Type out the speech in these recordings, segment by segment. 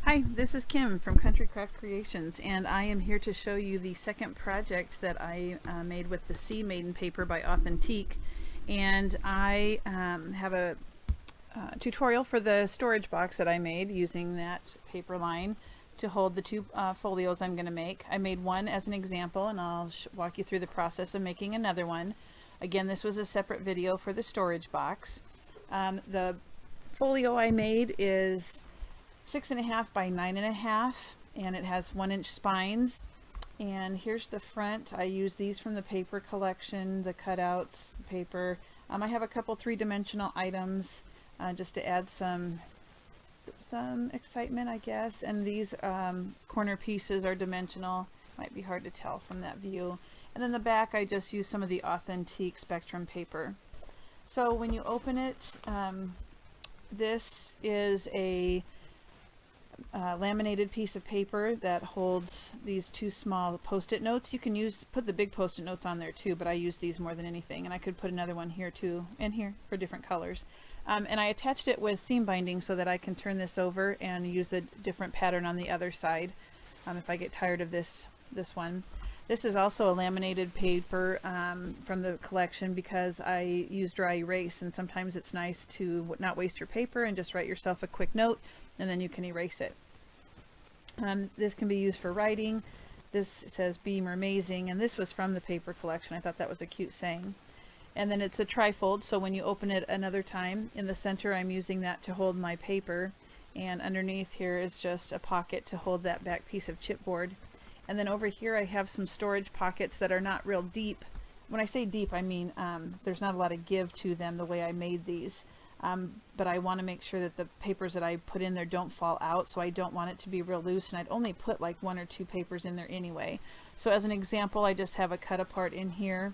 Hi, this is Kim from Country Craft Creations, and I am here to show you the second project that I made with the Sea Maiden paper by Authentique. And I have a tutorial for the storage box that I made using that paper line to hold the two folios I'm going to make. I made one as an example, and I'll walk you through the process of making another one. Again, this was a separate video for the storage box. The folio I made is 6.5 by 9.5, and it has 1-inch spines. And here's the front. I use these from the paper collection, the cutouts, the paper. I have a couple three-dimensional items just to add some excitement, I guess. And these corner pieces are dimensional. Might be hard to tell from that view. And then the back, I just use some of the Authentique Spectrum paper. So when you open it, this is a laminated piece of paper that holds these two small post-it notes. You can put the big post-it notes on there too, but I use these more than anything, and I could put another one here too, and here for different colors. And I attached it with seam binding so that I can turn this over and use a different pattern on the other side if I get tired of this one. This is also a laminated paper from the collection because I use dry erase, and sometimes it's nice to not waste your paper and just write yourself a quick note, and then you can erase it. This can be used for writing. This says "Beam or Amazing," and this was from the paper collection. I thought that was a cute saying. And then it's a trifold, so when you open it another time, in the center I'm using that to hold my paper, and underneath here is just a pocket to hold that back piece of chipboard. And then over here I have some storage pockets that are not real deep. When I say deep, I mean there's not a lot of give to them the way I made these. But I want to make sure that the papers that I put in there don't fall out, so I don't want it to be real loose, and I'd only put like 1 or 2 papers in there anyway. So as an example, I just have a cut apart in here,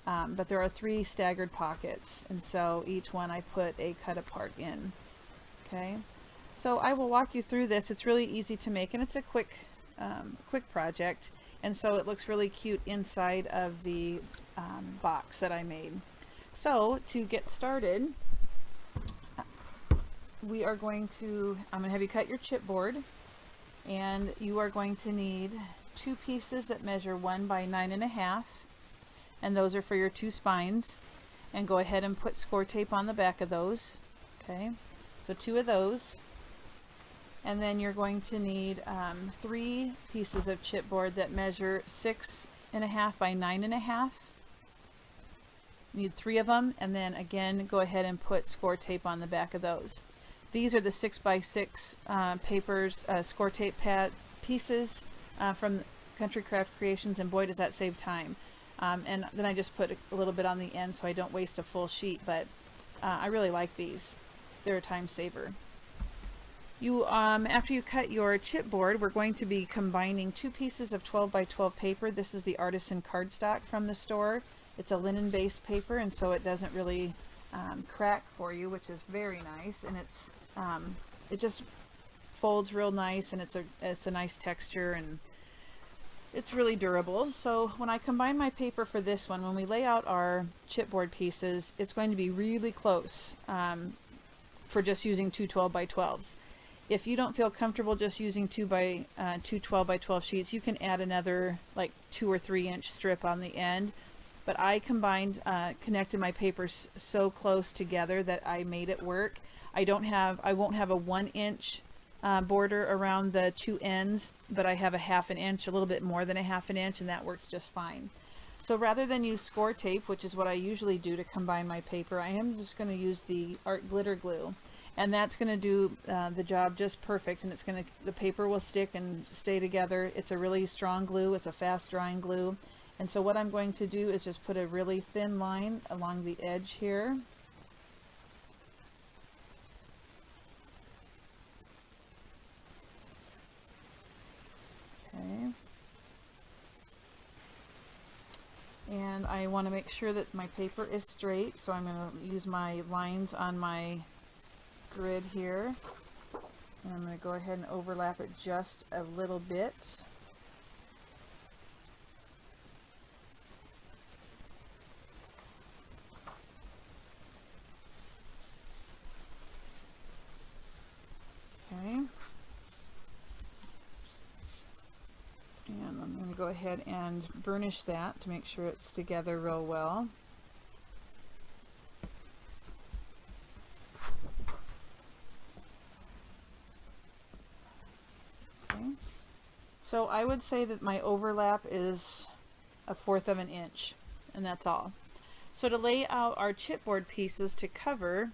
but there are 3 staggered pockets, and so each one I put a cut apart in. Okay, so I will walk you through this. It's really easy to make, and it's a quick project, and so it looks really cute inside of the box that I made. So to get started, we are going to, I'm going to have you cut your chipboard, and you are going to need 2 pieces that measure 1 by 9.5, and those are for your 2 spines. And go ahead and put score tape on the back of those. Okay, so 2 of those. And then you're going to need 3 pieces of chipboard that measure 6.5 by 9.5. Need 3 of them, and then again go ahead and put score tape on the back of those. These are the 6 by 6 papers, score tape pad pieces from Country Craft Creations, and boy does that save time. And then I just put a little bit on the end so I don't waste a full sheet, but I really like these. They're a time saver. After you cut your chipboard, we're going to be combining 2 pieces of 12 by 12 paper. This is the Artisan cardstock from the store. It's a linen-based paper, and so it doesn't really crack for you, which is very nice. And it just folds real nice, and it's a nice texture, and it's really durable. So when I combine my paper for this one, when we lay out our chipboard pieces, it's going to be really close for just using 2 12 by 12s. If you don't feel comfortable just using 2 12 by 12 sheets, you can add another like 2 or 3 inch strip on the end. But I connected my papers so close together that I made it work. I won't have a 1 inch border around the 2 ends, but I have a 1/2 inch, a little bit more than a 1/2 inch, and that works just fine. So rather than use score tape, which is what I usually do to combine my paper, I am just going to use the art glitter glue. And that's going to do the job just perfect, and the paper will stick and stay together. It's a really strong glue. It's a fast drying glue. And so what I'm going to do is just put a really thin line along the edge here. Okay. And I want to make sure that my paper is straight, so I'm going to use my lines on my grid here, and I'm going to go ahead and overlap it just a little bit. Okay, go ahead and burnish that to make sure it's together real well. Okay. So I would say that my overlap is 1/4 of an inch, and that's all. So to lay out our chipboard pieces to cover,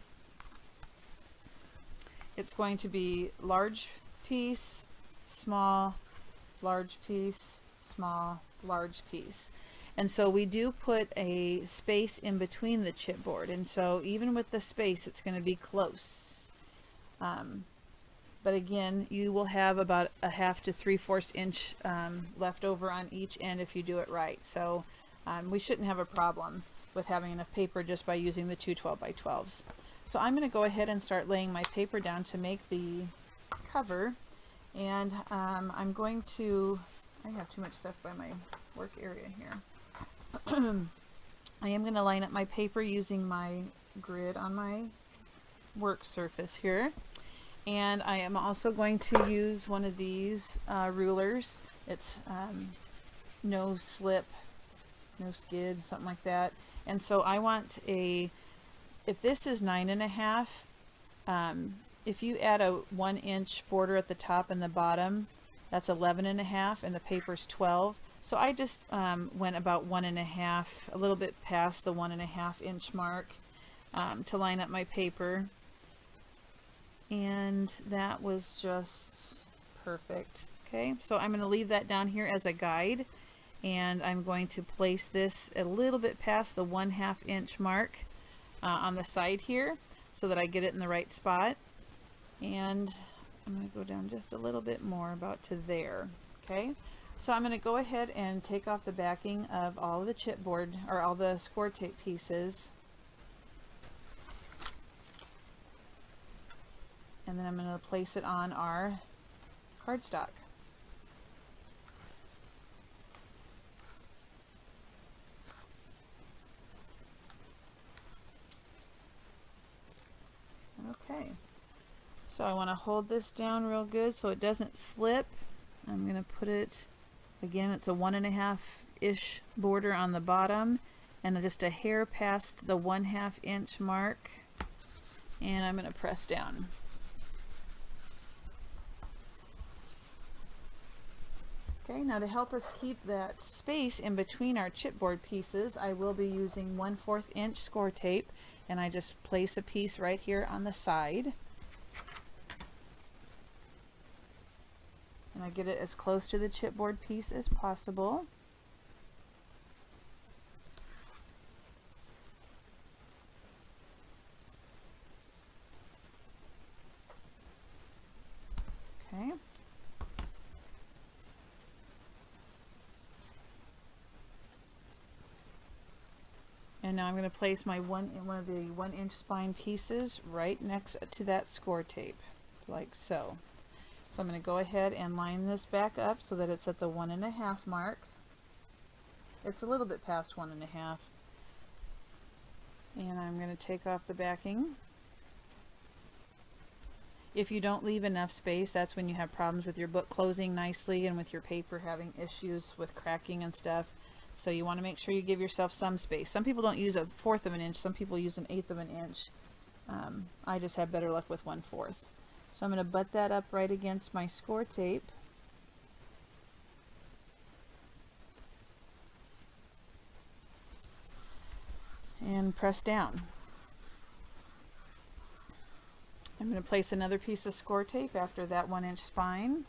it's going to be large piece, small, large piece, small, large piece. And so we do put a space in between the chipboard, and so even with the space it's going to be close. But again, you will have about 1/2 to 3/4 inch left over on each end if you do it right. So we shouldn't have a problem with having enough paper just by using the two 12 by 12s. So I'm going to go ahead and start laying my paper down to make the cover. And I'm going to, I have too much stuff by my work area here. I am going to line up my paper using my grid on my work surface here. And I am also going to use one of these rulers. It's no slip, no skid, something like that. And so I want a, if this is 9.5, if you add a 1 inch border at the top and the bottom, that's 11.5, and the paper's 12. So I just went about 1.5, a little bit past the 1.5 inch mark to line up my paper. And that was just perfect. Okay, so I'm going to leave that down here as a guide, and I'm going to place this a little bit past the 1/2 inch mark on the side here so that I get it in the right spot. And I'm going to go down just a little bit more, about to there. Okay, so I'm going to go ahead and take off the backing of all of the chipboard, or all the score tape pieces. And then I'm going to place it on our cardstock. Okay, so I want to hold this down real good so it doesn't slip. I'm going to put it, again, it's a 1.5-ish border on the bottom, and just a hair past the 1/2 inch mark, and I'm going to press down. Okay, now to help us keep that space in between our chipboard pieces, I will be using 1/4 inch score tape, and I just place a piece right here on the side. And I get it as close to the chipboard piece as possible. Okay. And now I'm going to place my one of the 1 inch spine pieces right next to that score tape, like so. So I'm going to go ahead and line this back up so that it's at the 1.5 mark. It's a little bit past 1.5. And I'm going to take off the backing. If you don't leave enough space, that's when you have problems with your book closing nicely and with your paper having issues with cracking and stuff. So you want to make sure you give yourself some space. Some people don't use 1/4 of an inch, some people use 1/8 of an inch. I just have better luck with 1/4. So I'm going to butt that up right against my score tape. And press down. I'm going to place another piece of score tape after that 1 inch spine.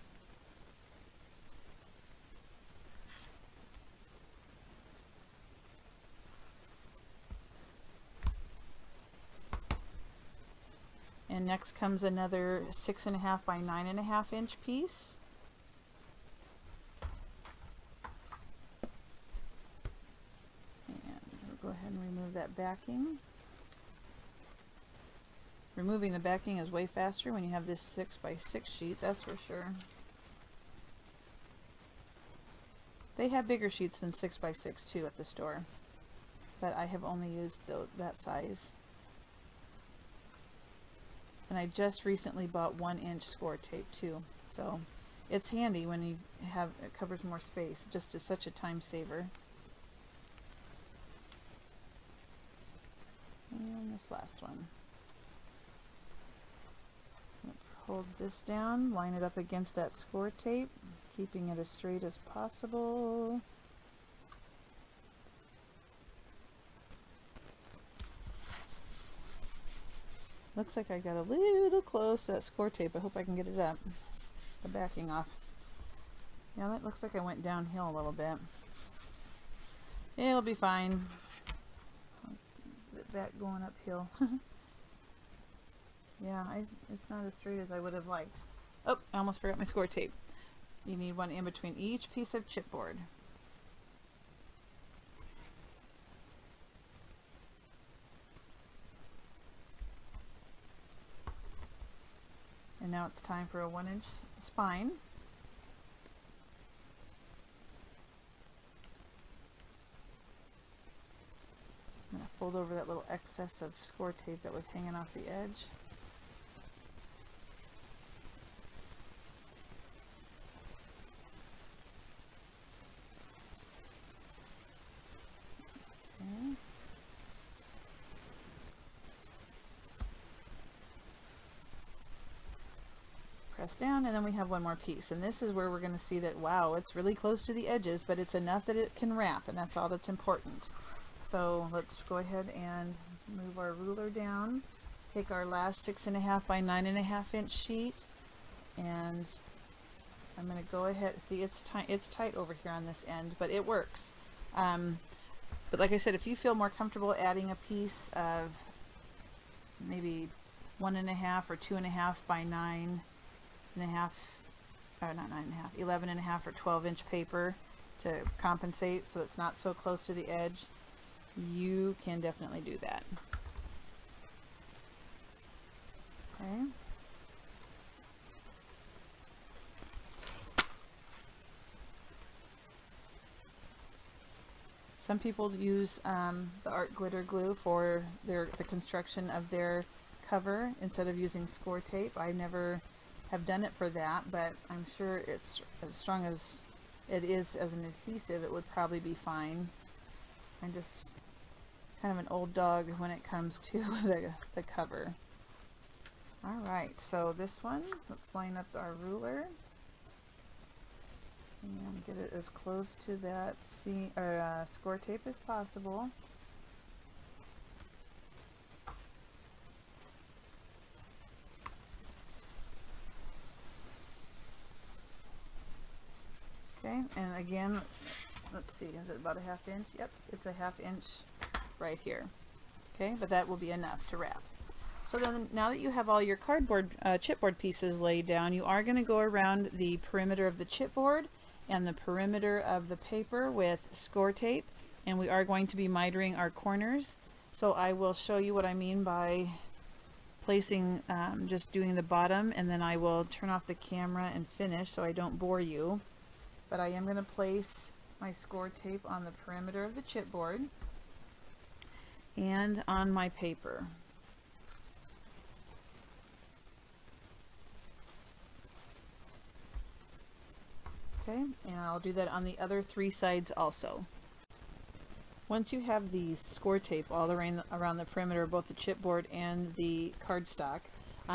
And next comes another 6.5 by 9.5 inch piece. And we'll go ahead and remove that backing. Removing the backing is way faster when you have this 6 by 6 sheet, that's for sure. They have bigger sheets than 6 by 6 too at the store, but I have only used that size. And I just recently bought 1 inch score tape too, so it's handy when you have, it covers more space. Just is such a time saver. And this last one. Hold this down, line it up against that score tape, keeping it as straight as possible. Looks like I got a little close to that score tape. I hope I can get it up. The backing off. Yeah, that looks like I went downhill a little bit. It'll be fine. Back going uphill. Yeah, it's not as straight as I would have liked. Oh, I almost forgot my score tape. You need one in between each piece of chipboard. And now it's time for a 1-inch spine. I'm going to fold over that little excess of score tape that was hanging off the edge. Okay. Press down, and then we have one more piece, and this is where we're going to see that, wow, it's really close to the edges, but it's enough that it can wrap, and that's all that's important. So let's go ahead and move our ruler down, take our last 6.5 by 9.5 inch sheet, and I'm going to go ahead, see it's tight over here on this end, but it works. But like I said, if you feel more comfortable adding a piece of maybe 1.5 or 2.5 by 9.5, or not 9.5, 11.5 or 12-inch paper to compensate so it's not so close to the edge, you can definitely do that. Okay. Some people use the art glitter glue for the construction of their cover instead of using score tape. I never have done it for that, but I'm sure it's as strong as it is as an adhesive, it would probably be fine. I'm just kind of an old dog when it comes to the cover. Alright, so this one, let's line up our ruler and get it as close to that score tape as possible. Okay, and again, let's see, is it about a 1/2 inch? Yep, it's a 1/2 inch right here. Okay, but that will be enough to wrap. So then now that you have all your cardboard chipboard pieces laid down, you are going to go around the perimeter of the chipboard and the perimeter of the paper with score tape, and we are going to be mitering our corners. So I will show you what I mean by placing, just doing the bottom, and then I will turn off the camera and finish so I don't bore you. But I am going to place my score tape on the perimeter of the chipboard and on my paper. Okay, and I'll do that on the other 3 sides also. Once you have the score tape all around the perimeter of both the chipboard and the cardstock,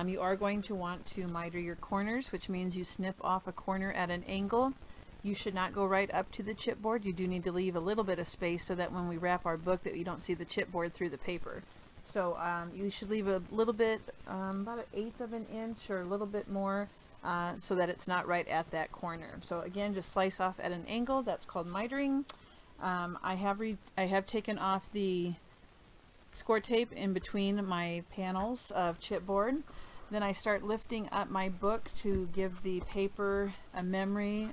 you are going to want to miter your corners, which means you snip off a corner at an angle. You should not go right up to the chipboard. You do need to leave a little bit of space so that when we wrap our book that you don't see the chipboard through the paper. So you should leave a little bit, about 1/8 of an inch or a little bit more, so that it's not right at that corner. So again, just slice off at an angle. That's called mitering. I have taken off the score tape in between my panels of chipboard. Then I start lifting up my book to give the paper a memory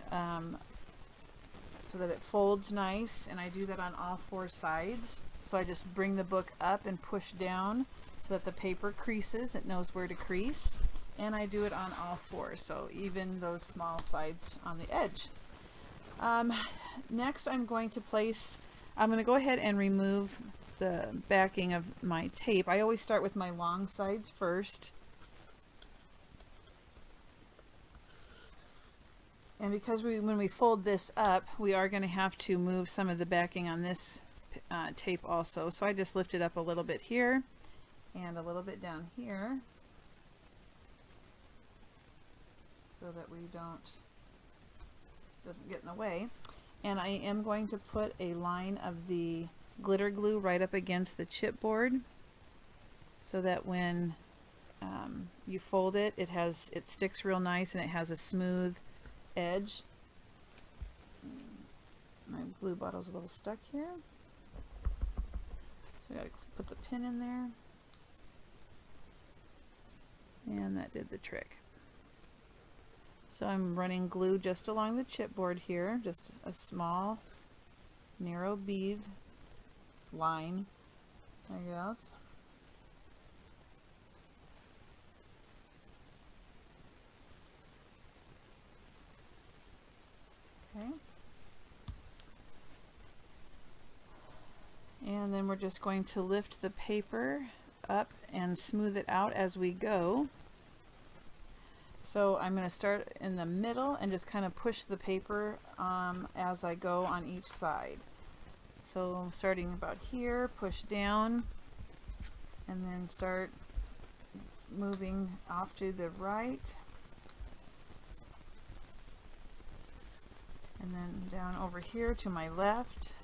so that it folds nice, and I do that on all 4 sides. So I just bring the book up and push down so that the paper creases, it knows where to crease, and I do it on all 4, so even those small sides on the edge. Next I'm going to go ahead and remove the backing of my tape. I always start with my long sides first. And because when we fold this up, we are going to have to move some of the backing on this tape also. So I just lift it up a little bit here and a little bit down here so that we doesn't get in the way. And I am going to put a line of the glitter glue right up against the chipboard so that when you fold it, it sticks real nice and it has a smooth edge. My glue bottle's a little stuck here, so I gotta put the pin in there, and that did the trick. So I'm running glue just along the chipboard here, just a small narrow bead line, I guess. Okay. And then we're just going to lift the paper up and smooth it out as we go. So I'm going to start in the middle and just kind of push the paper as I go on each side. So starting about here, push down, and then start moving off to the right. And then down over here to my left.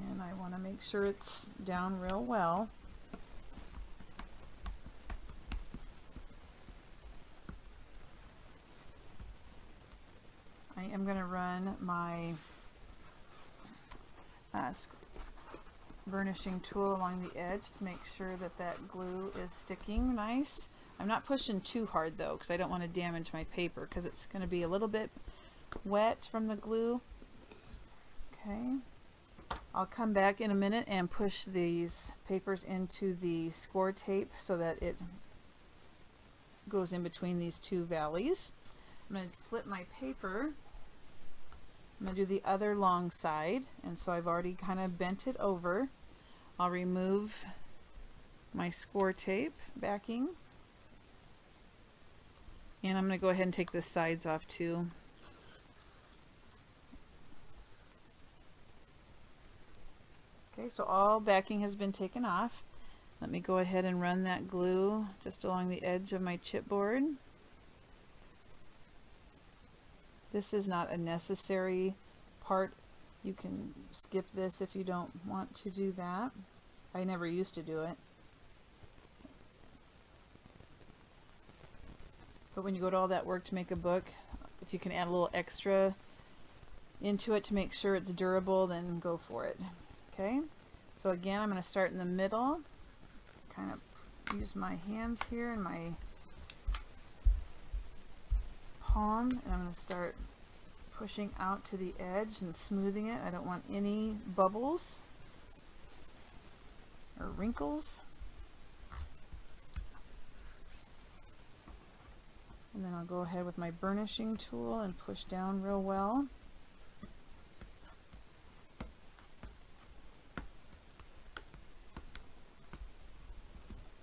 And I want to make sure it's down real well. I am going to run my burnishing tool along the edge to make sure that that glue is sticking nice. I'm not pushing too hard though, because I don't want to damage my paper, because it's going to be a little bit wet from the glue. Okay, I'll come back in a minute and push these papers into the score tape so that it goes in between these two valleys. I'm going to flip my paper. I'm going to do the other long side, and so I've already kind of bent it over. I'll remove my score tape backing. And I'm going to go ahead and take the sides off too. Okay, so all backing has been taken off. Let me go ahead and run that glue just along the edge of my chipboard. This is not a necessary part. You can skip this if you don't want to do that. I never used to do it. But when you go to all that work to make a book, if you can add a little extra into it to make sure it's durable, then go for it. Okay, so again, I'm going to start in the middle, kind of use my hands here and my palm, and I'm going to start pushing out to the edge and smoothing it. I don't want any bubbles or wrinkles. And then I'll go ahead with my burnishing tool and push down real well.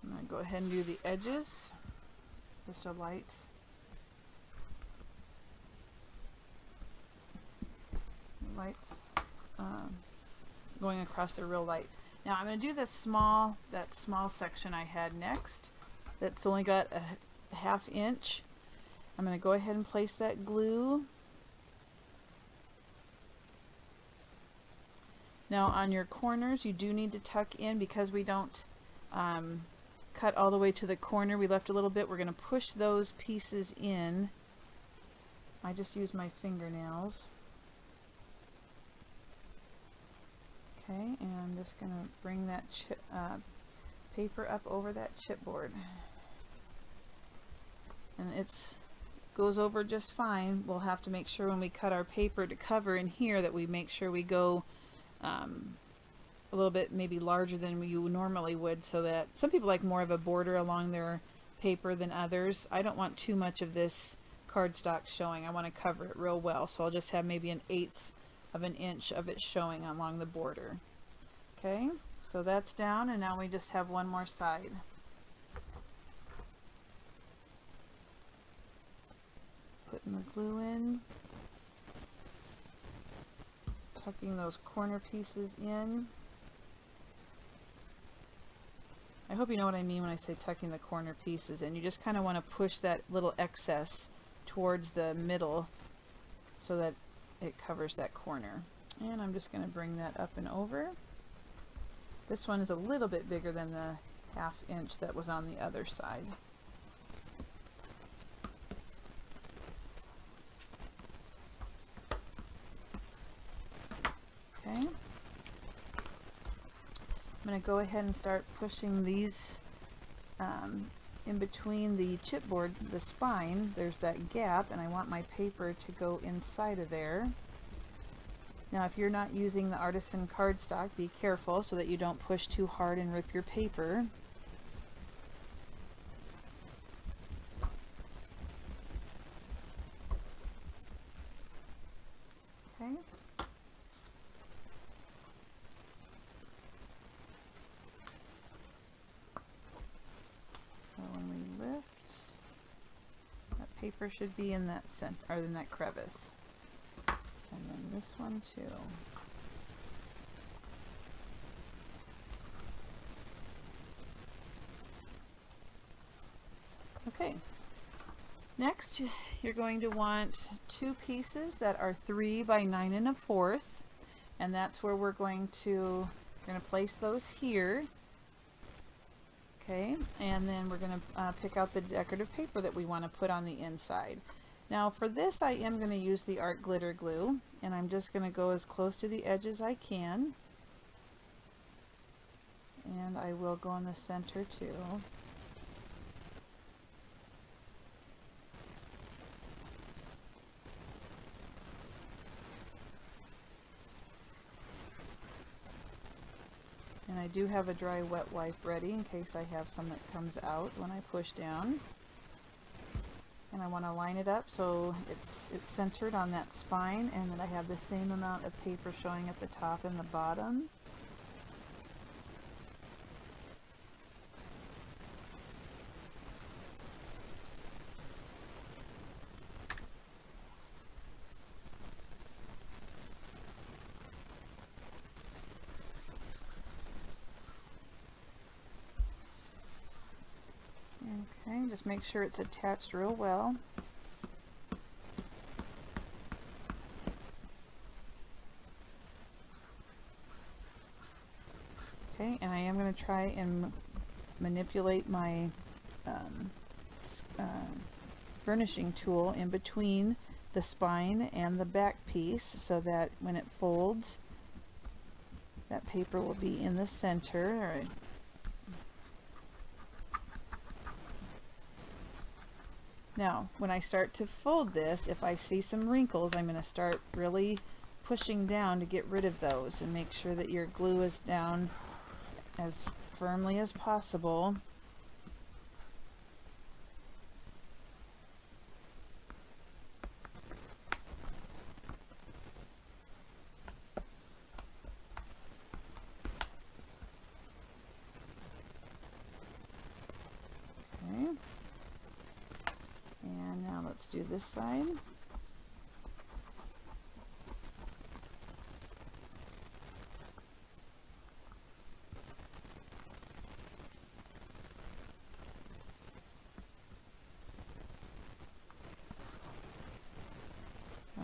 I'm going to go ahead and do the edges. Just a light going across the real light. Now I'm going to do that small section I had next that's only got a ½ inch. I'm going to go ahead and place that glue. Now on your corners you do need to tuck in, because we don't cut all the way to the corner. We left a little bit. We're going to push those pieces in. I just use my fingernails. Okay, and I'm just going to bring that paper up over that chipboard. And it goes over just fine. We'll have to make sure when we cut our paper to cover in here that we make sure we go a little bit maybe larger than you normally would, so that some people like more of a border along their paper than others. I don't want too much of this cardstock showing. I want to cover it real well, so I'll just have maybe 1/8 of an inch of it showing along the border. Okay, so that's down, and now we just have one more side. Putting the glue in. Tucking those corner pieces in. I hope you know what I mean when I say tucking the corner pieces in. You just kind of want to push that little excess towards the middle so that it covers that corner. And I'm just going to bring that up and over. This one is a little bit bigger than the 1/2 inch that was on the other side. Okay. I'm going to go ahead and start pushing these in between the chipboard, the spine. There's that gap, and I want my paper to go inside of there. Now, if you're not using the artisan cardstock, be careful so that you don't push too hard and rip your paper. Okay. So when we lift, that paper should be in that center, or in that crevice. And then this one too. Okay. Next, you're going to want 2 pieces that are 3 by 9 1/4, and that's where we're going to place those here. Okay, and then we're going to pick out the decorative paper that we want to put on the inside. Now for this, I am going to use the art glitter glue, and I'm just going to go as close to the edge as I can. And I will go in the center too. And I do have a dry wet wipe ready in case I have some that comes out when I push down. And I want to line it up so it's centered on that spine, and that I have the same amount of paper showing at the top and the bottom. Okay, just make sure it's attached real well. Okay, and I am going to try and manipulate my burnishing tool in between the spine and the back piece so that when it folds, that paper will be in the center. All right. Now, when I start to fold this, if I see some wrinkles, I'm going to start really pushing down to get rid of those, and make sure that your glue is down as firmly as possible. Okay. And now let's do this side.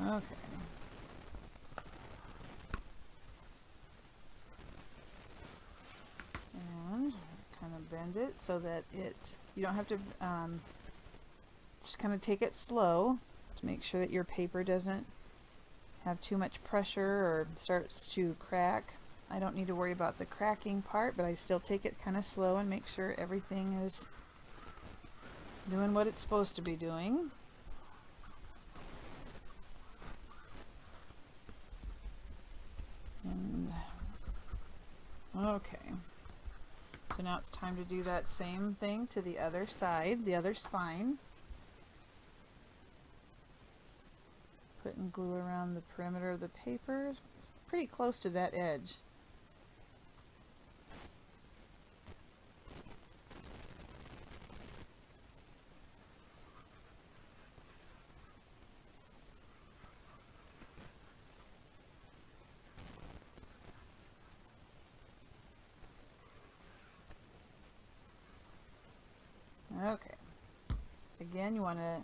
Okay. And kind of bend it so that you don't have to just kind of take it slow to make sure that your paper doesn't have too much pressure or starts to crack. I don't need to worry about the cracking part, but I still take it kind of slow and make sure everything is doing what it's supposed to be doing. And okay, so now it's time to do that same thing to the other side, the other spine. Putting glue around the perimeter of the paper, pretty close to that edge. again, you want to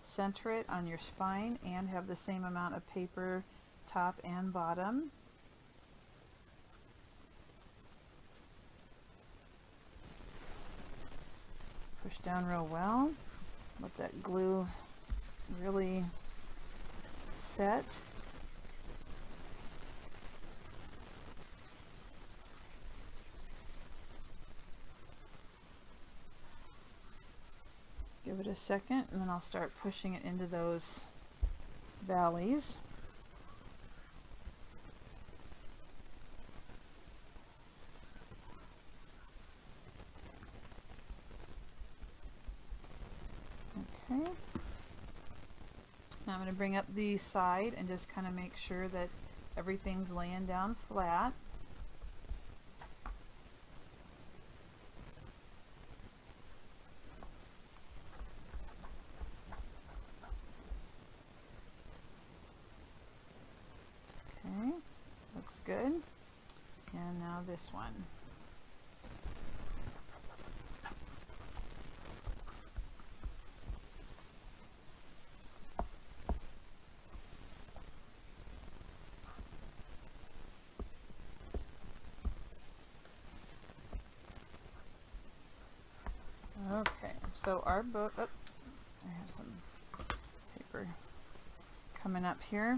center it on your spine and have the same amount of paper top and bottom. Push down real well. Let that glue really set. Give it a second and then I'll start pushing it into those valleys. Okay. Now I'm going to bring up the side and just kind of make sure that everything's laying down flat. Okay, looks good. And now this one. Okay, so our book, oh, I have some paper coming up here.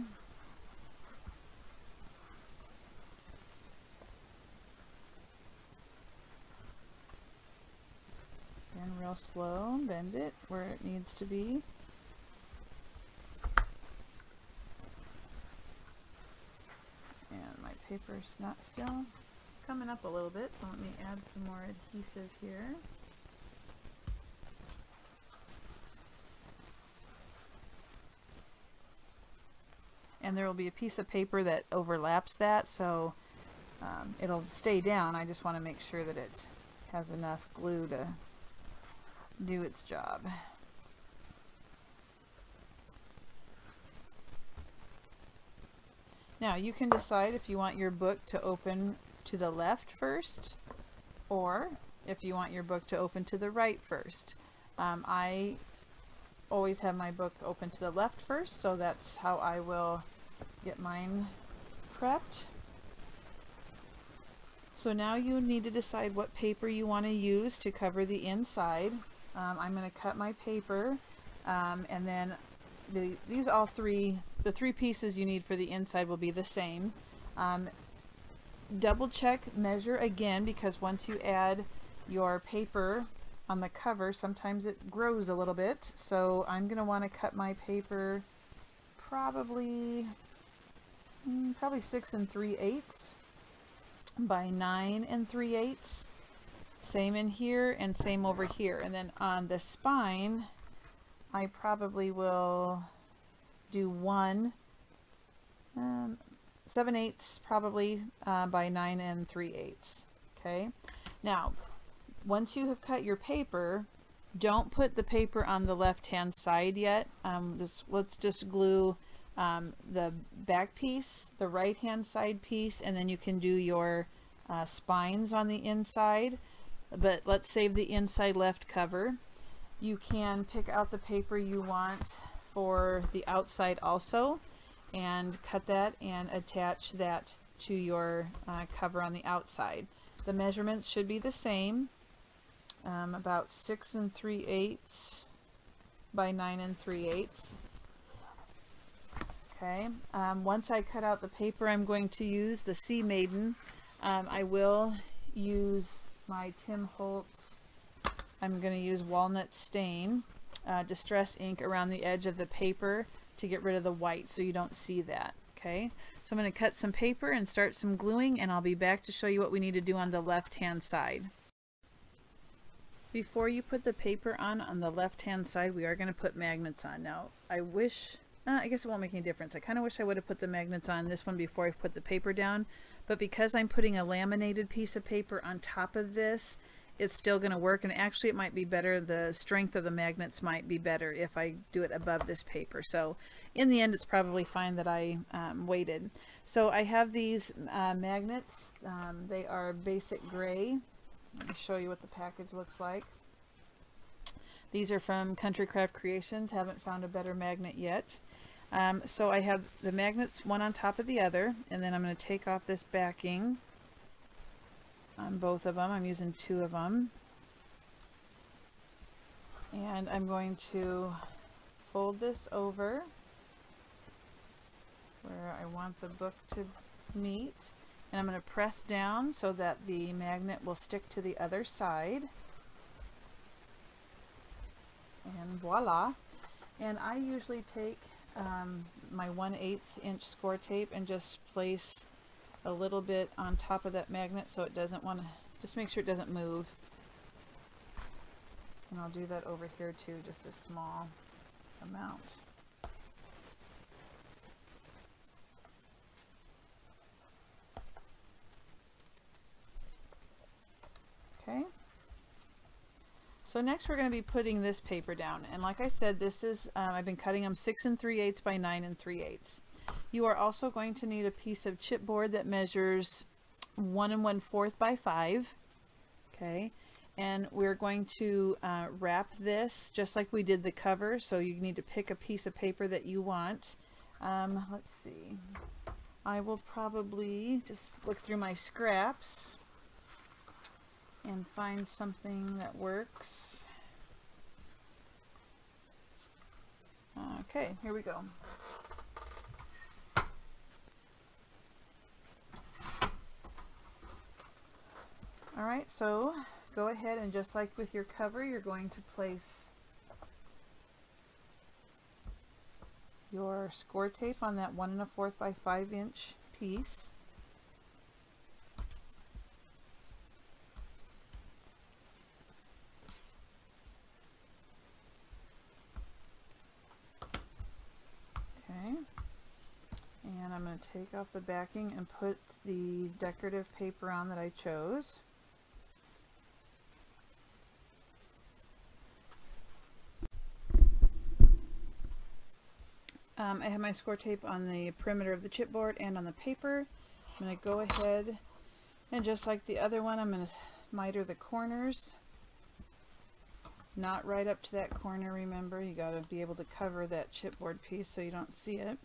And real slow, bend it where it needs to be. And my paper's not still coming up a little bit, so let me add some more adhesive here. And there will be a piece of paper that overlaps that, so it'll stay down. I just want to make sure that it has enough glue to do its job. Now you can decide if you want your book to open to the left first, or if you want your book to open to the right first. I always have my book open to the left first, so that's how I will get mine prepped. So now you need to decide what paper you want to use to cover the inside. I'm going to cut my paper, and then the three pieces you need for the inside will be the same. Double check, measure again, because once you add your paper on the cover, sometimes it grows a little bit. So I'm going to want to cut my paper probably 6 3/8 by 9 3/8. Same in here and same over here. And then on the spine, I probably will do 7/8 probably by 9 3/8. Okay. Now, once you have cut your paper, don't put the paper on the left-hand side yet. Let's just glue the back piece, the right-hand side piece, and then you can do your spines on the inside. But let's save the inside left cover. You can pick out the paper you want for the outside also and cut that and attach that to your cover on the outside. The measurements should be the same, about 6 3/8 by 9 3/8. Okay, once I cut out the paper I'm going to use, the Sea Maiden, I will use my Tim Holtz, I'm going to use Walnut Stain Distress ink around the edge of the paper to get rid of the white so you don't see that. Okay, so I'm going to cut some paper and start some gluing, and I'll be back to show you what we need to do on the left hand side. Before you put the paper on the left hand side, we are going to put magnets on. Now I wish, I guess it won't make any difference. I kind of wish I would have put the magnets on this one before I put the paper down, but because I'm putting a laminated piece of paper on top of this, it's still going to work. And actually it might be better, the strength of the magnets might be better if I do it above this paper. So in the end it's probably fine that I waited. So I have these magnets. They are basic gray. Let me show you what the package looks like. These are from Country Craft Creations. Haven't found a better magnet yet. So I have the magnets one on top of the other, and then I'm going to take off this backing on both of them. I'm using 2 of them. And I'm going to fold this over where I want the book to meet. And I'm going to press down so that the magnet will stick to the other side. And voila. And I usually take my 1/8 inch score tape and just place a little bit on top of that magnet so it doesn't want to, just make sure it doesn't move. And I'll do that over here too, just a small amount. Okay. So next we're going to be putting this paper down, and like I said, this is I've been cutting them 6 3/8 by 9 3/8. You are also going to need a piece of chipboard that measures 1 1/4 by 5. Okay, and we're going to wrap this just like we did the cover. So you need to pick a piece of paper that you want. Let's see. I will probably just look through my scraps and find something that works. Okay, here we go. Alright, so go ahead and just like with your cover, you're going to place your score tape on that 1 1/4 by 5 inch piece. And I'm going to take off the backing and put the decorative paper on that I chose. I have my score tape on the perimeter of the chipboard and on the paper. I'm going to go ahead and just like the other one, I'm going to miter the corners. Not right up to that corner, remember, you got to be able to cover that chipboard piece so you don't see it.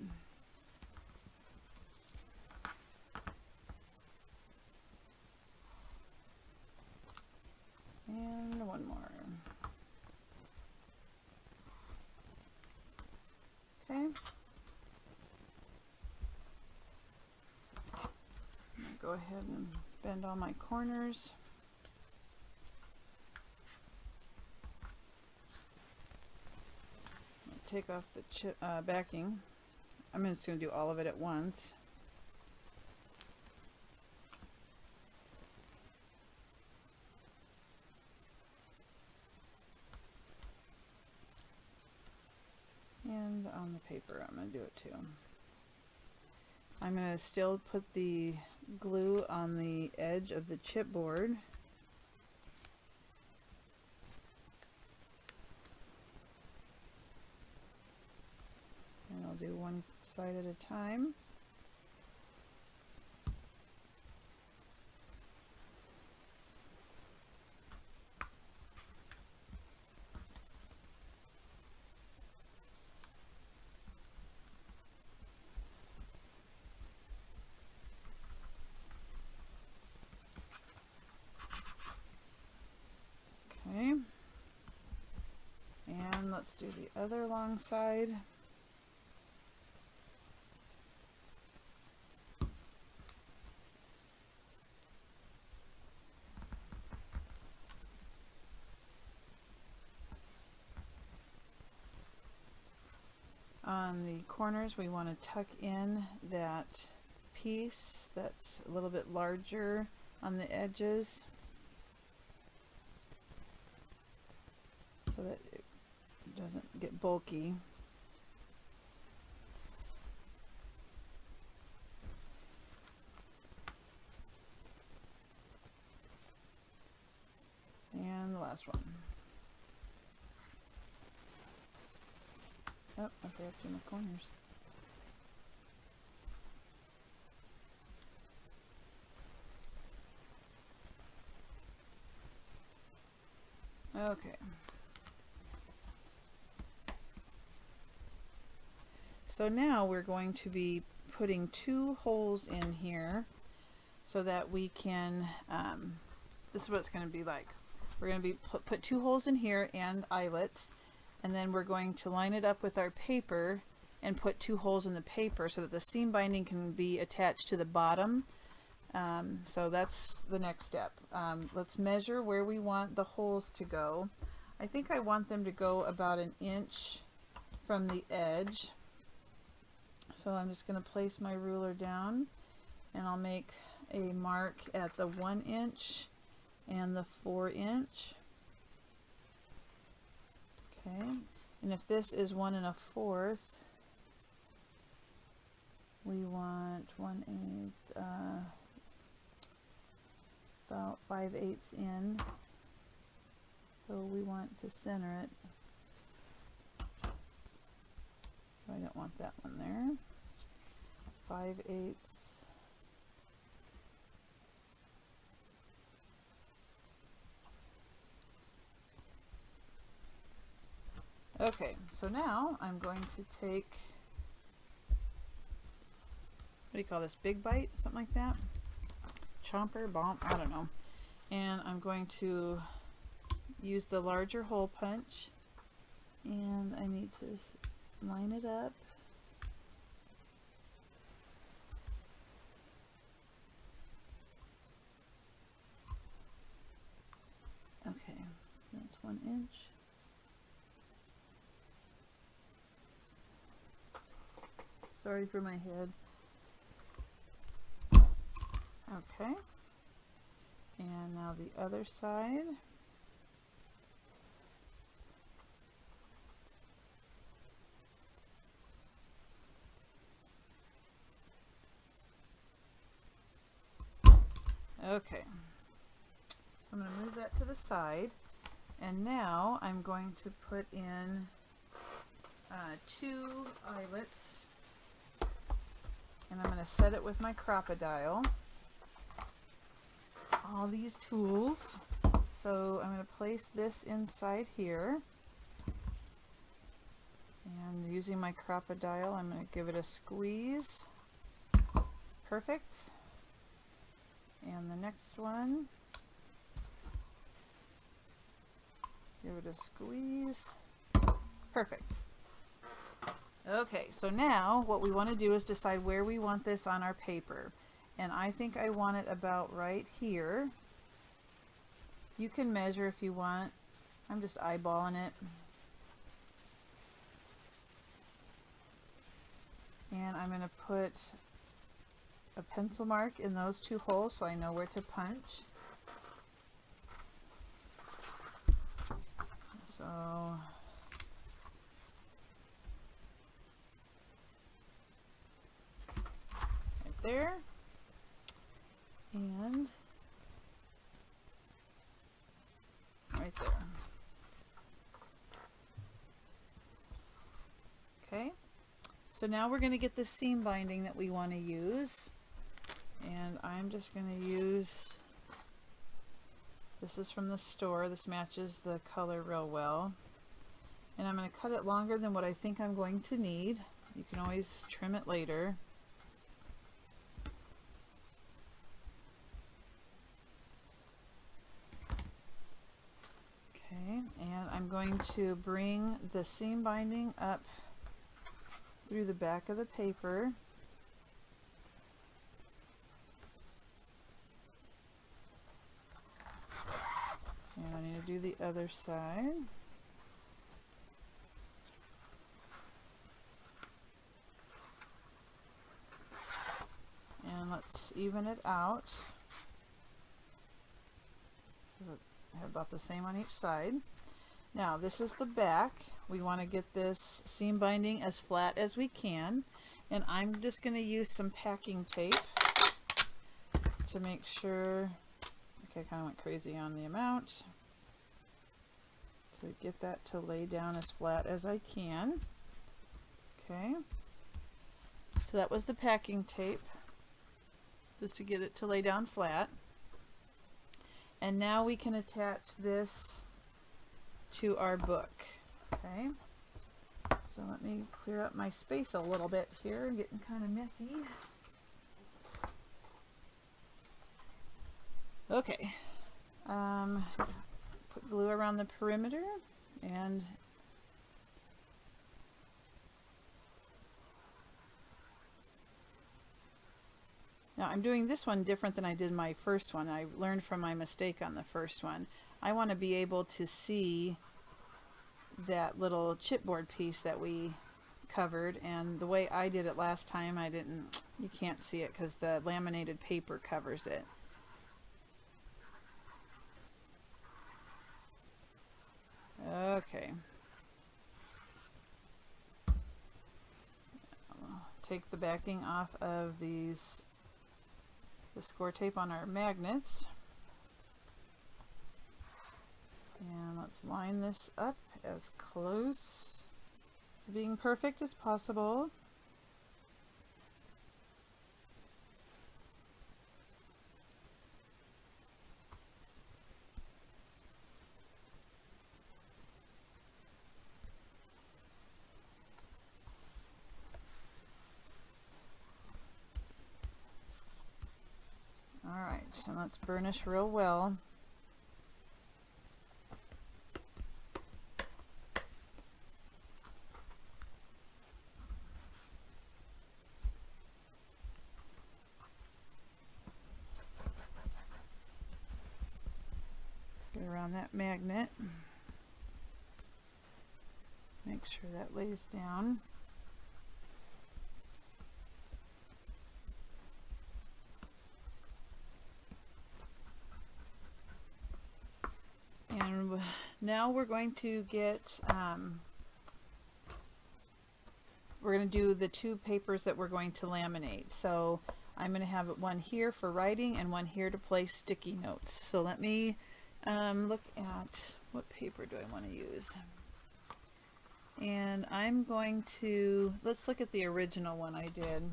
And one more. Okay. Go ahead and bend all my corners. Take off the backing. I'm just going to do all of it at once. And on the paper, I'm going to do it too. I'm going to still put the glue on the edge of the chipboard. And I'll do one side at a time. Okay. And let's do the other long side. On the corners, we want to tuck in that piece that's a little bit larger on the edges so that it doesn't get bulky. And the last one. Oh, I forgot to do my corners. Okay. So now we're going to be putting 2 holes in here so that we can, this is what it's going to be like. We're going to be put 2 holes in here and eyelets, and then we're going to line it up with our paper and put 2 holes in the paper so that the seam binding can be attached to the bottom. So that's the next step. Let's measure where we want the holes to go. I think I want them to go about 1 inch from the edge. So I'm just going to place my ruler down, and I'll make a mark at the 1 inch and the 4 inch. Okay, and if this is 1 1/4, we want 1/8, about 5/8 in. So we want to center it. So I don't want that one there. 5/8. Okay, so now I'm going to take, what do you call this, big bite, something like that? Chomper, bomb, I don't know. And I'm going to use the larger hole punch, and I need to line it up. Okay, that's 1 inch. Sorry for my head. Okay, and now the other side. Okay, so I'm going to move that to the side, and now I'm going to put in 2 eyelets, and I'm going to set it with my crocodile. All these tools. So I'm going to place this inside here, and using my crocodile I'm going to give it a squeeze. Perfect. And the next one, give it a squeeze. Perfect. Okay, so now what we want to do is decide where we want this on our paper. And I think I want it about right here. You can measure if you want. I'm just eyeballing it. And I'm going to put a pencil mark in those 2 holes so I know where to punch. So right there, and right there. Okay, so now we're going to get the seam binding that we want to use, and I'm just going to use, this is from the store, this matches the color real well, and I'm going to cut it longer than what I think I'm going to need. You can always trim it later. Okay, and I'm going to bring the seam binding up through the back of the paper. And I need to do the other side. And let's even it out. So I have about the same on each side. Now this is the back. We want to get this seam binding as flat as we can. And I'm just going to use some packing tape to make sure. Okay, I kind of went crazy on the amount. To get that to lay down as flat as I can. Okay. So that was the packing tape, just to get it to lay down flat. And now we can attach this to our book. Okay. So let me clear up my space a little bit here, getting kind of messy. Okay, put glue around the perimeter, and now I'm doing this one different than I did my first one. I learned from my mistake on the first one. I want to be able to see that little chipboard piece that we covered, and the way I did it last time, you can't see it because the laminated paper covers it. Okay. I'll take the backing off of the score tape on our magnets. And let's line this up as close to being perfect as possible. Alright, and let's burnish real well. Get around that magnet. Make sure that lays down. And now we're going to get, we're going to do the two papers that we're going to laminate. So I'm going to have one here for writing and one here to place sticky notes. So let me look at what paper do I want to use. And I'm going to, let's look at the original one I did.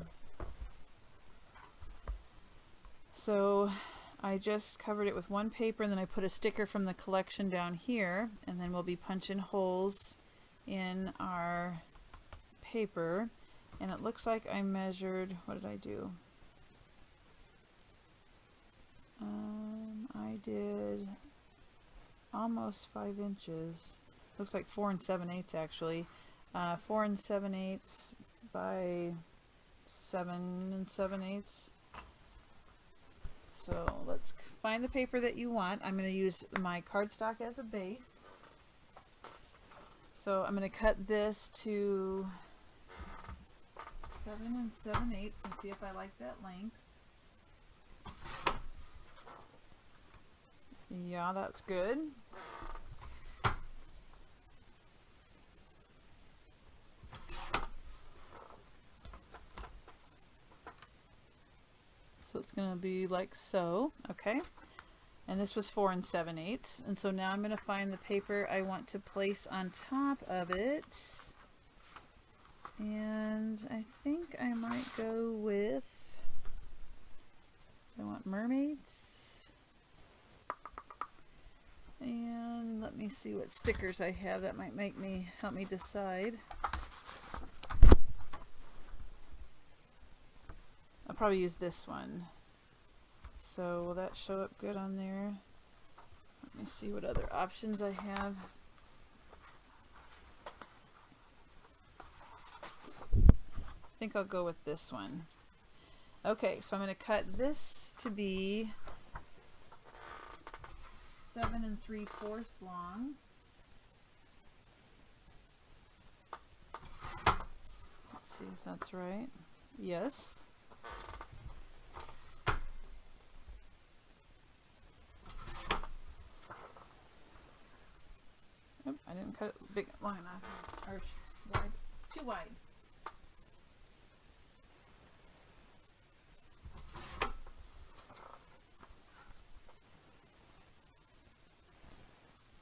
So I just covered it with one paper, and then I put a sticker from the collection down here, and then we'll be punching holes in our paper. And it looks like I measured, what did I do? I did almost 5 inches. Looks like 4 7/8 actually. 4 7/8 by 7 7/8. So let's find the paper that you want. I'm going to use my cardstock as a base. So I'm going to cut this to 7 7/8 and see if I like that length. Yeah, that's good. So it's going to be like so, okay? And this was 4 7/8. And so now I'm going to find the paper I want to place on top of it. And I think I might go with, I want mermaids. And let me see what stickers I have that might help me decide. I'll probably use this one. So will that show up good on there? Let me see what other options I have. I think I'll go with this one. Okay, so I'm going to cut this to be 7 3/4 long. Let's see if that's right. Yes. Oop, I didn't cut it big long enough, or wide, too wide.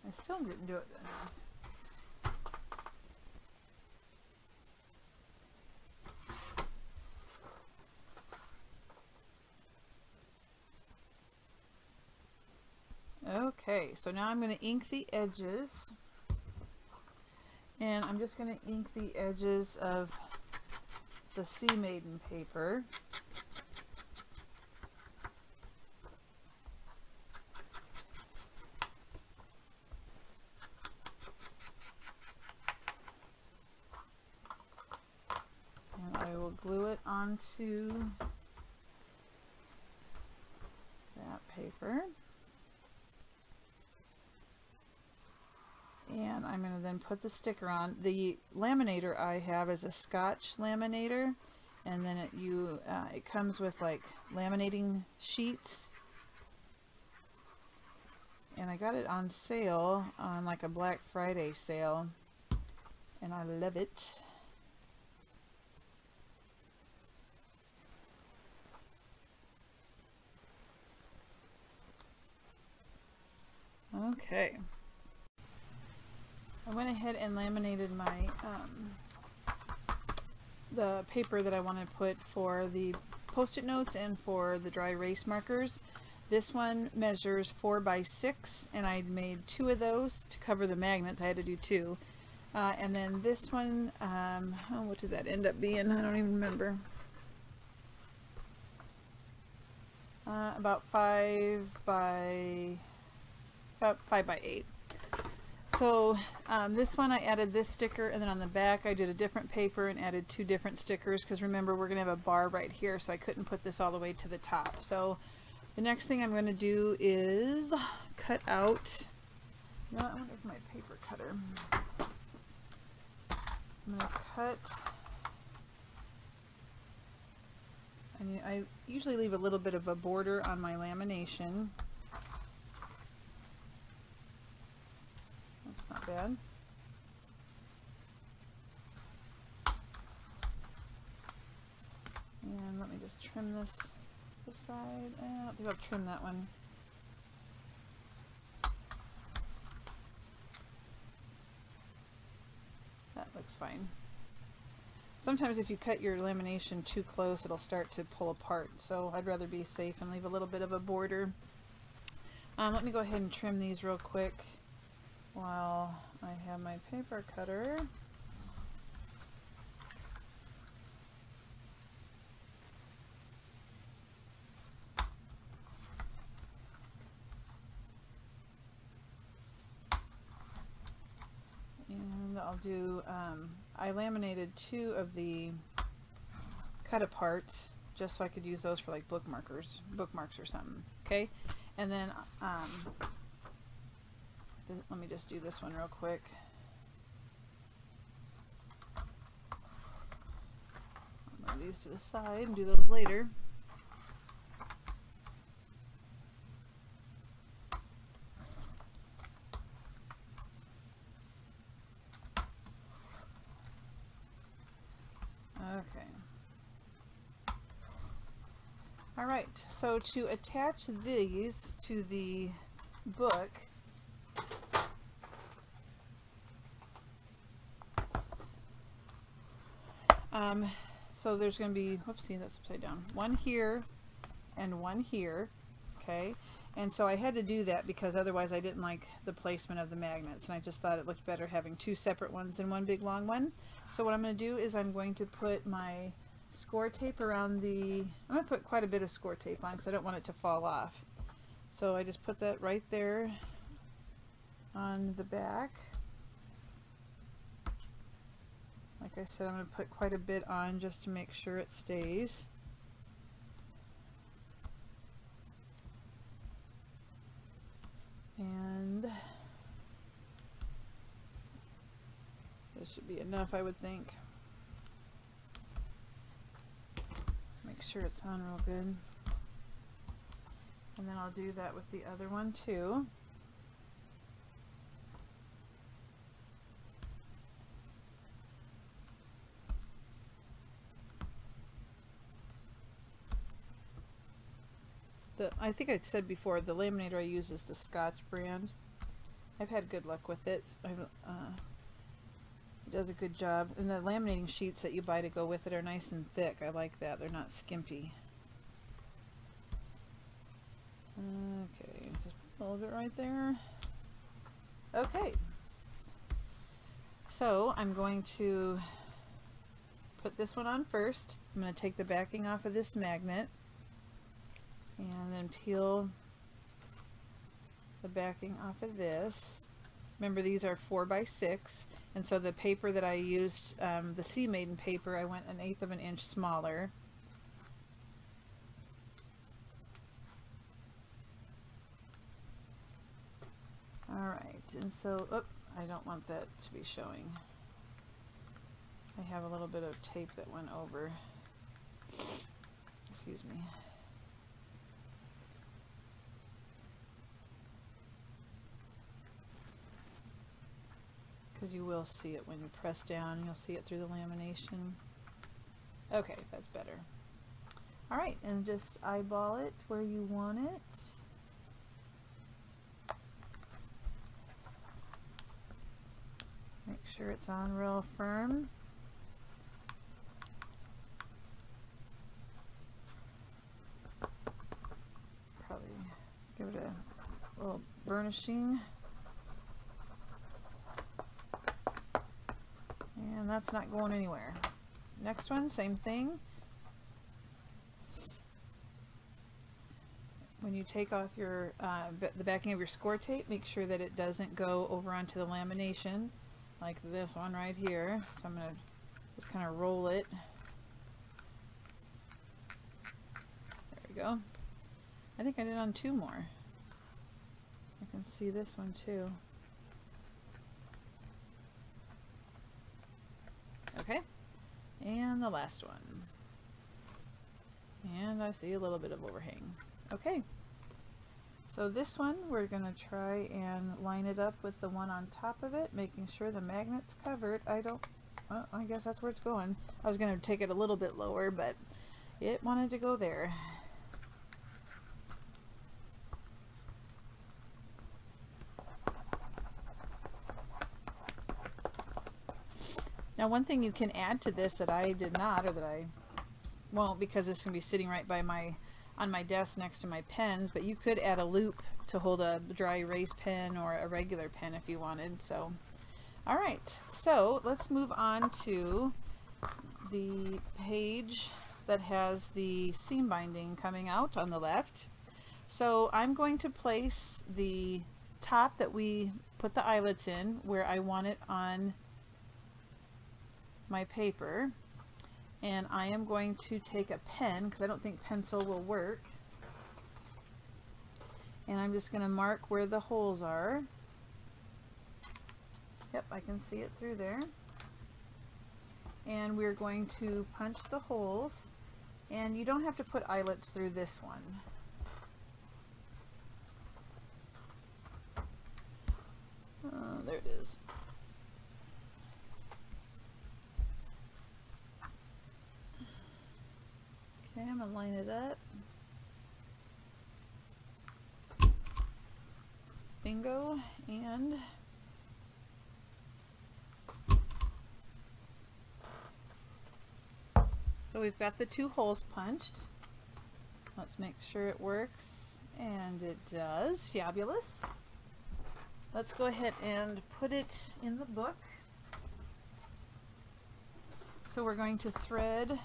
I still didn't do it then. Okay, so now I'm going to ink the edges, And I'm just going to ink the edges of the Sea Maiden paper. And I will glue it onto that paper. And I'm going to then put the sticker on. The laminator I have is a Scotch laminator, and then it comes with like laminating sheets. And I got it on sale on like a Black Friday sale, and I love it. Okay. I went ahead and laminated my the paper that I want to put for the post-it notes and for the dry erase markers. This one measures 4 by 6, and I made 2 of those to cover the magnets. I had to do 2. And then this one, oh, what did that end up being? I don't even remember. About 5 by 8. So this one I added this sticker, and then on the back I did a different paper and added 2 different stickers, because remember we're going to have a bar right here, so I couldn't put this all the way to the top. So the next thing I'm going to do is cut out, I wonder if my paper cutter, I'm going to cut, I usually leave a little bit of a border on my lamination. Not bad. And let me just trim this side. I don't think I'll trim that one. That looks fine. Sometimes if you cut your lamination too close, it'll start to pull apart. So I'd rather be safe and leave a little bit of a border. Let me go ahead and trim these real quick while I have my paper cutter. And I'll do, I laminated 2 of the cut aparts just so I could use those for like bookmarks or something. Okay, and then let me just do this one real quick. I'll move these to the side and do those later. Okay. All right, so to attach these to the book, so there's going to be, whoopsie, that's upside down, one here and one here, okay? And so I had to do that because otherwise I didn't like the placement of the magnets, and I just thought it looked better having 2 separate ones than one big long one. So what I'm going to do is I'm going to put my score tape around the, I'm going to put quite a bit of score tape on because I don't want it to fall off. So I just put that right there on the back. Like I said, I'm going to put quite a bit on just to make sure it stays. And this should be enough, I would think. Make sure it's on real good. And then I'll do that with the other one too. I think I said before, the laminator I use is the Scotch brand. I've had good luck with it. It does a good job. And the laminating sheets that you buy to go with it are nice and thick. I like that. They're not skimpy. Okay, just put a little bit right there. Okay. So I'm going to put this one on first. I'm going to take the backing off of this magnet and then peel the backing off of this. Remember, these are 4x6, and so the paper that I used, the Sea Maiden paper, I went 1/8 of an inch smaller. Alright, and so, I don't want that to be showing. I have a little bit of tape that went over. Excuse me. Because you will see it when you press down, you'll see it through the lamination. Okay, that's better. Alright, and just eyeball it where you want it. Make sure it's on real firm. Probably give it a little burnishing. And that's not going anywhere. Next one, same thing. When you take off your the backing of your score tape, make sure that it doesn't go over onto the lamination like this one right here. So I'm going to just kind of roll it. There we go. I think I did on 2 more. I can see this one too. Okay, and the last one. And I see a little bit of overhang. Okay, so this one we're going to try and line it up with the one on top of it, making sure the magnet's covered. I guess that's where it's going. I was going to take it a little bit lower, but it wanted to go there. Now, one thing you can add to this that I did not, or that I won't, because this can be sitting right by on my desk next to my pens, but you could add a loop to hold a dry erase pen or a regular pen if you wanted. So, all right, so let's move on to the page that has the seam binding coming out on the left. So I'm going to place the top that we put the eyelets in where I want it on my paper, and I am going to take a pen, because I don't think pencil will work, and I'm just going to mark where the holes are. Yep, I can see it through there. And we're going to punch the holes, and you don't have to put eyelets through this one. There it is. Okay, I'm going to line it up. Bingo. And so we've got the 2 holes punched. Let's make sure it works, and it does. Fabulous. Let's go ahead and put it in the book. So we're going to thread,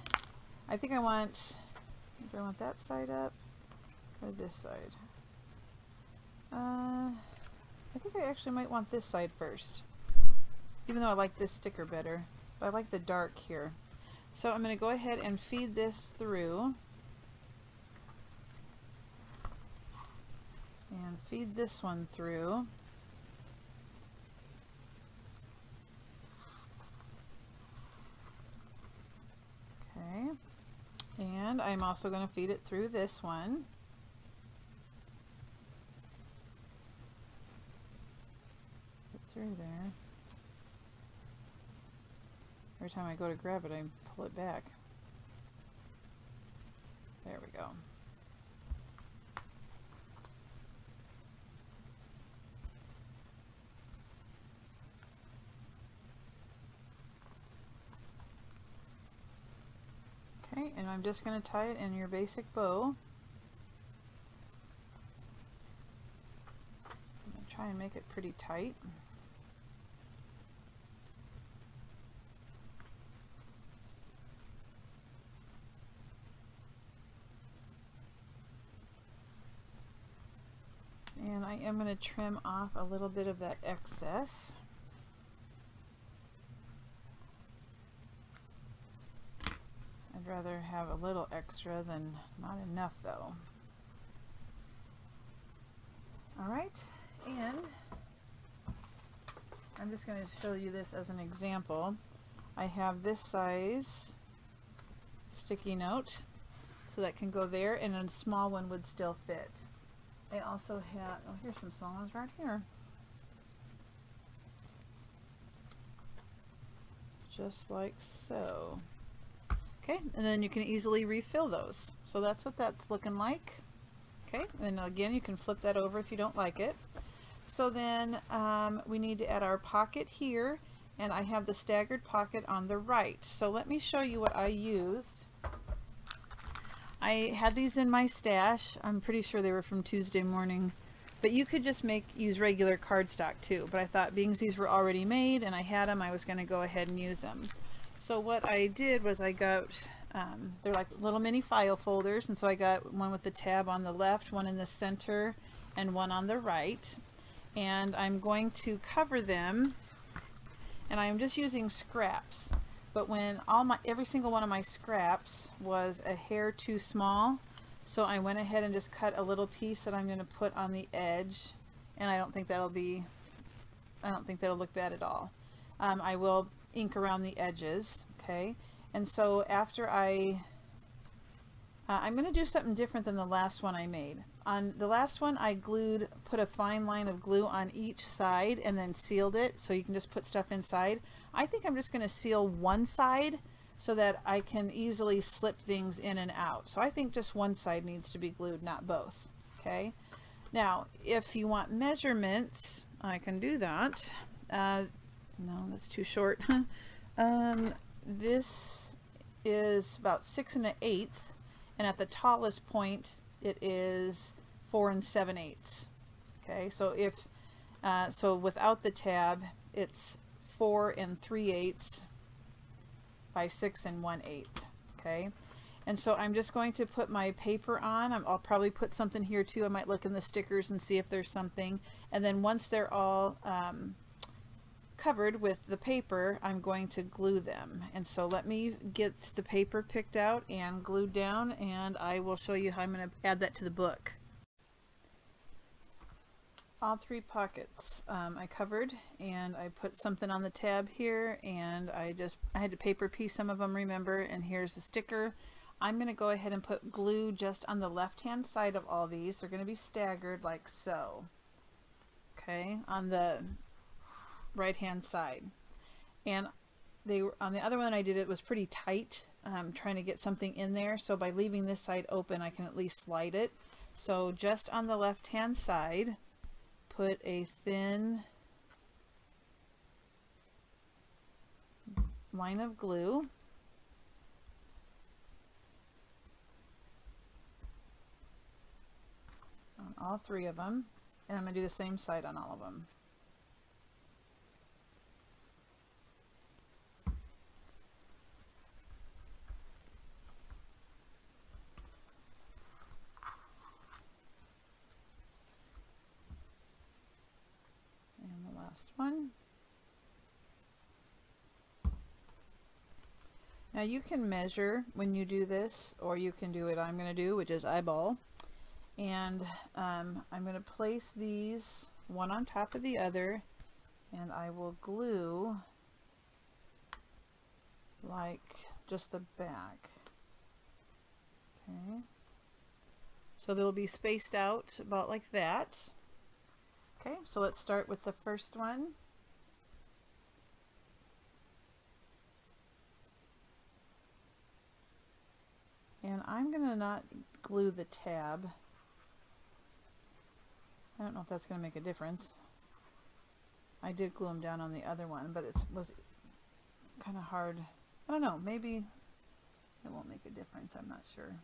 I think do I want that side up or this side? I think I actually might want this side first, even though I like this sticker better, but I like the dark here. So I'm going to go ahead and feed this through and feed this one through. Okay, and I'm also going to feed it through this one. Get through there. Every time I go to grab it, I pull it back. There we go. Okay, and I'm just going to tie it in your basic bow. I'm going to try and make it pretty tight. And I am going to trim off a little bit of that excess. I'd rather have a little extra than not enough though. Alright, and I'm just going to show you this as an example. I have this size sticky note, so that can go there, and a small one would still fit. I also have, oh, here's some small ones right here. Just like so. Okay, and then you can easily refill those. So that's what that's looking like. Okay, and again, you can flip that over if you don't like it. So then we need to add our pocket here, and I have the staggered pocket on the right. So let me show you what I used. I had these in my stash. I'm pretty sure they were from Tuesday morning, but you could just use regular cardstock too. But I thought being these were already made and I had them, I was going to go ahead and use them. So what I did was I got, they're like little mini file folders, and so I got one with the tab on the left, one in the center, and one on the right. And I'm going to cover them, and I'm just using scraps. But when every single one of my scraps was a hair too small, so I went ahead and just cut a little piece that I'm going to put on the edge, and I don't think that'll look bad at all. I will ink around the edges, okay? And so after I'm going to do something different than the last one I made. On the last one, I put a fine line of glue on each side and then sealed it, so you can just put stuff inside. I think I'm just going to seal one side so that I can easily slip things in and out. So I think just one side needs to be glued, not both. Okay. Now, if you want measurements, I can do that. No, that's too short. This is about 6 1/8, and at the tallest point, it is 4 7/8. Okay, so so without the tab, it's 4 3/8 by 6 1/8. Okay, and so I'm just going to put my paper on. I'll probably put something here too. I might look in the stickers and see if there's something. And then once they're all covered with the paper, I'm going to glue them. And so let me get the paper picked out and glued down, and I will show you how I'm going to add that to the book. All 3 pockets I covered, and I put something on the tab here, and I had to paper piece some of them, remember, and here's the sticker. I'm going to go ahead and put glue just on the left hand side of all these. They're going to be staggered like so, okay, on the right hand side. And on the other one I did, it was pretty tight, trying to get something in there, so by leaving this side open I can at least slide it. So just on the left hand side, put a thin line of glue, on all 3 of them, and I'm going to do the same side on all of them. One. Now you can measure when you do this, or you can do what I'm going to do, which is eyeball. And I'm going to place these one on top of the other, and I will glue like just the back. Okay. So they'll be spaced out about like that. Okay, so let's start with the first one. And I'm going to not glue the tab. I don't know if that's going to make a difference. I did glue them down on the other one, but it was kind of hard. I don't know, maybe it won't make a difference, I'm not sure.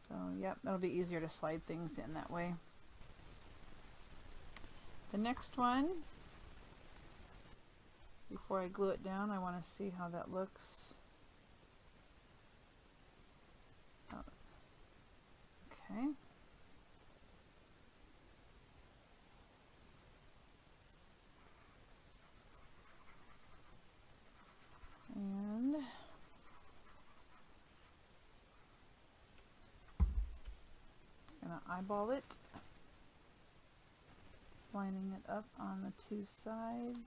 So, yep, it'll be easier to slide things in that way. The next one, before I glue it down, I want to see how that looks. Oh. Okay. And just going to eyeball it, lining it up on the two sides.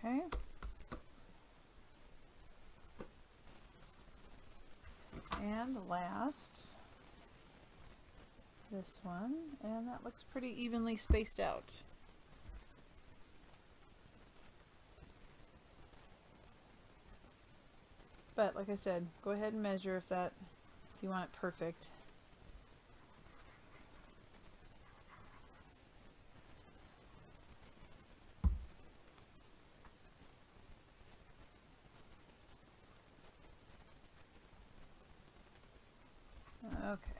Okay. And last, this one, and that looks pretty evenly spaced out. But like I said, go ahead and measure if you want it perfect. Okay.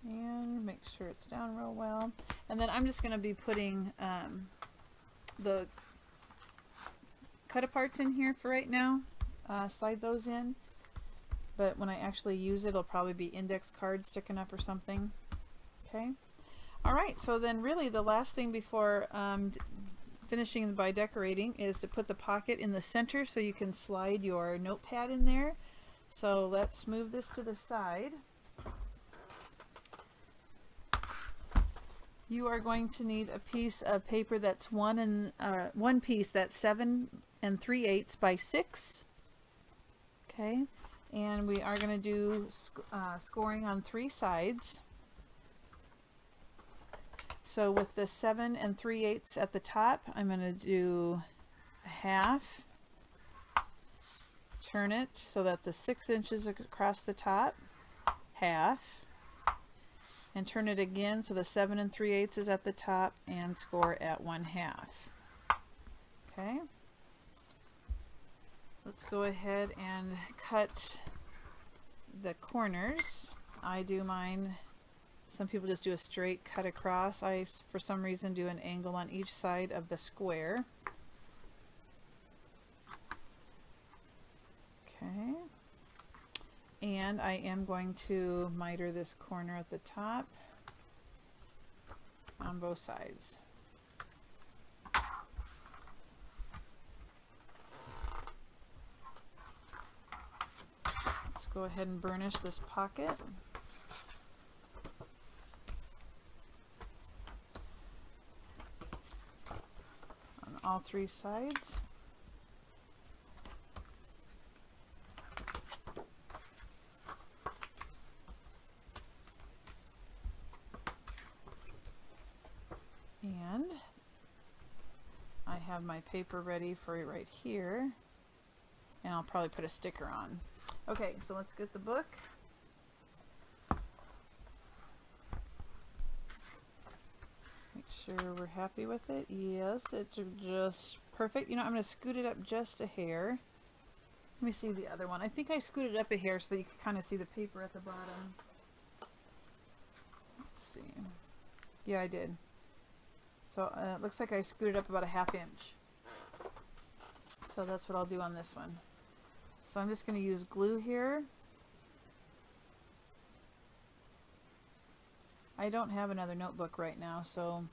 And make sure it's down real well. And then I'm just going to be putting the cut-aparts in here for right now. Slide those in. But when I actually use it, it'll probably be index cards sticking up or something. Okay. Alright, so then really the last thing before finishing by decorating is to put the pocket in the center so you can slide your notepad in there. So let's move this to the side. You are going to need a piece of paper that's one piece that's 7 3/8 by 6. Okay, and we are going to do scoring on 3 sides. So with the 7 3/8 at the top, I'm going to do a half, turn it so that the 6 inches across the top, half, and turn it again so the 7 3/8 is at the top, and score at 1/2. Okay. Let's go ahead and cut the corners. I do mine. Some people just do a straight cut across. I, for some reason, do an angle on each side of the square. Okay. And I am going to miter this corner at the top on both sides. Let's go ahead and burnish this pocket. All 3 sides. And I have my paper ready for right here, and I'll probably put a sticker on. Okay, so let's get the book. Sure we're happy with it. Yes, it's just perfect. You know, I'm going to scoot it up just a hair. Let me see the other one. I think I scooted up a hair so that you can kind of see the paper at the bottom. Let's see. Yeah, I did. So it looks like I scooted up about a 1/2 inch. So that's what I'll do on this one. So I'm just going to use glue here. I don't have another notebook right now, so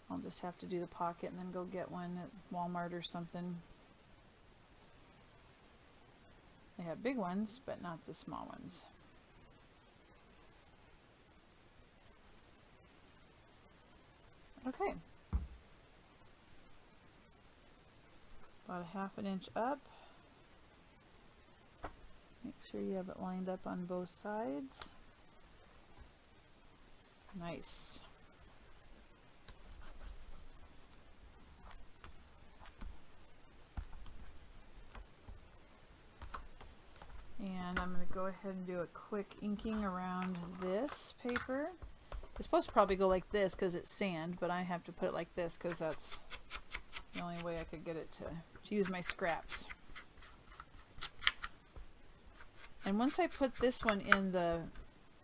I'll just have to do the pocket and then go get one at Walmart or something. They have big ones, but not the small ones. Okay. About a 1/2 inch up. Make sure you have it lined up on both sides. Nice. And I'm going to go ahead and do a quick inking around this paper. It's supposed to probably go like this because it's sand, but I have to put it like this because that's the only way I could get it to use my scraps. And once I put this one in the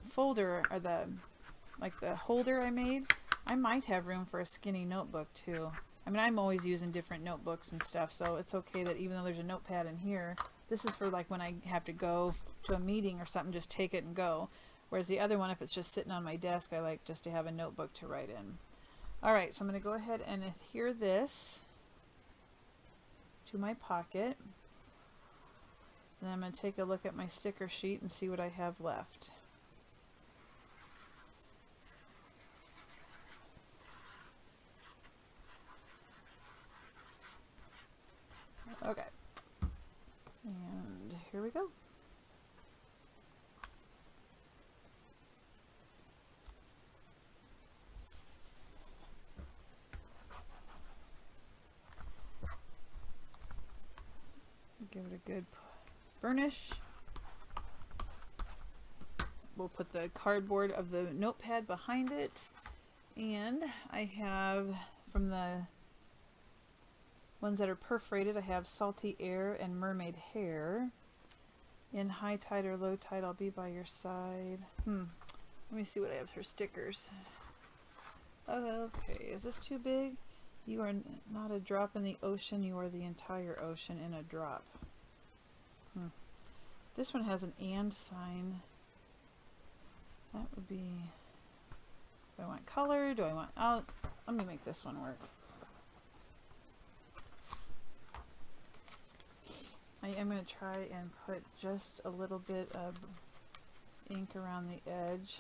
folder, or the holder I made, I might have room for a skinny notebook too. I mean, I'm always using different notebooks and stuff, so it's okay that even though there's a notepad in here, this is for like when I have to go to a meeting or something, just take it and go. Whereas the other one, if it's just sitting on my desk, I like just to have a notebook to write in. Alright, so I'm going to go ahead and adhere this to my pocket. And then I'm going to take a look at my sticker sheet and see what I have left. Okay. And here we go. Give it a good burnish. We'll put the cardboard of the notepad behind it. And I have, from the ones that are perforated, I have Salty Air and Mermaid Hair. In high tide or low tide, I'll be by your side. Let me see what I have for stickers. Okay, is this too big? You are not a drop in the ocean, you are the entire ocean in a drop. This one has an and sign. That would be, do I want color? Do I want, let me make this one work. I am going to try and put just a little bit of ink around the edge.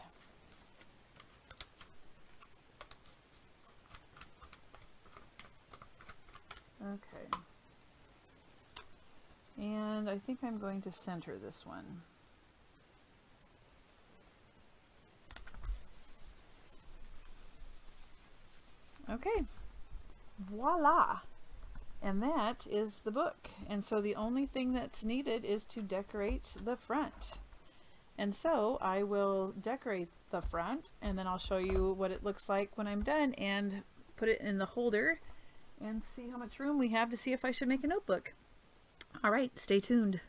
Okay. And I think I'm going to center this one. Okay. Voila! And that is the book. And so the only thing that's needed is to decorate the front. And so I will decorate the front, and then I'll show you what it looks like when I'm done and put it in the holder and see how much room we have to see if I should make a notebook. All right, stay tuned.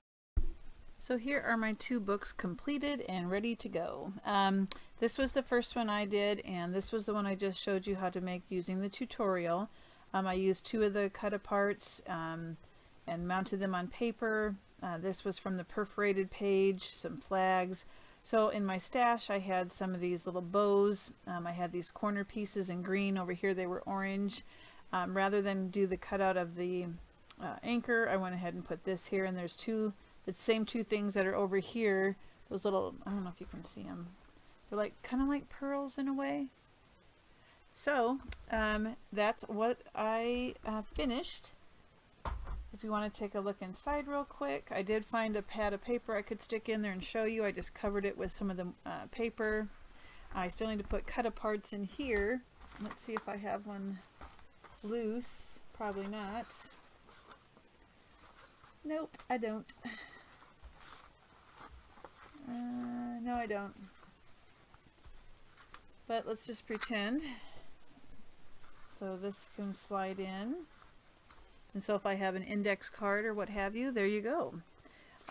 So here are my two books completed and ready to go. This was the first one I did, and this was the one I just showed you how to make using the tutorial. I used two of the cut aparts and mounted them on paper. This was from the perforated page, some flags. So in my stash I had some of these little bows. I had these corner pieces in green. Over here they were orange. Rather than do the cutout of the anchor, I went ahead and put this here, and there's the same two things that are over here. Those little, I don't know if you can see them. They're like kind of like pearls in a way. So that's what I finished. If you want to take a look inside real quick, I did find a pad of paper I could stick in there and show you. I just covered it with some of the paper. I still need to put cut aparts in here. Let's see if I have one loose. Probably not. Nope, I don't. No, I don't. But let's just pretend. So this can slide in. And so if I have an index card or what have you, there you go.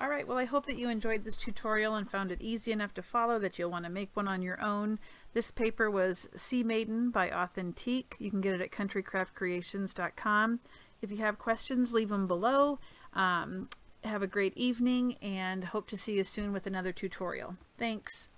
Alright, well I hope that you enjoyed this tutorial and found it easy enough to follow that you'll want to make one on your own. This paper was Sea Maiden by Authentique. You can get it at countrycraftcreations.com. If you have questions, leave them below. Have a great evening and hope to see you soon with another tutorial. Thanks.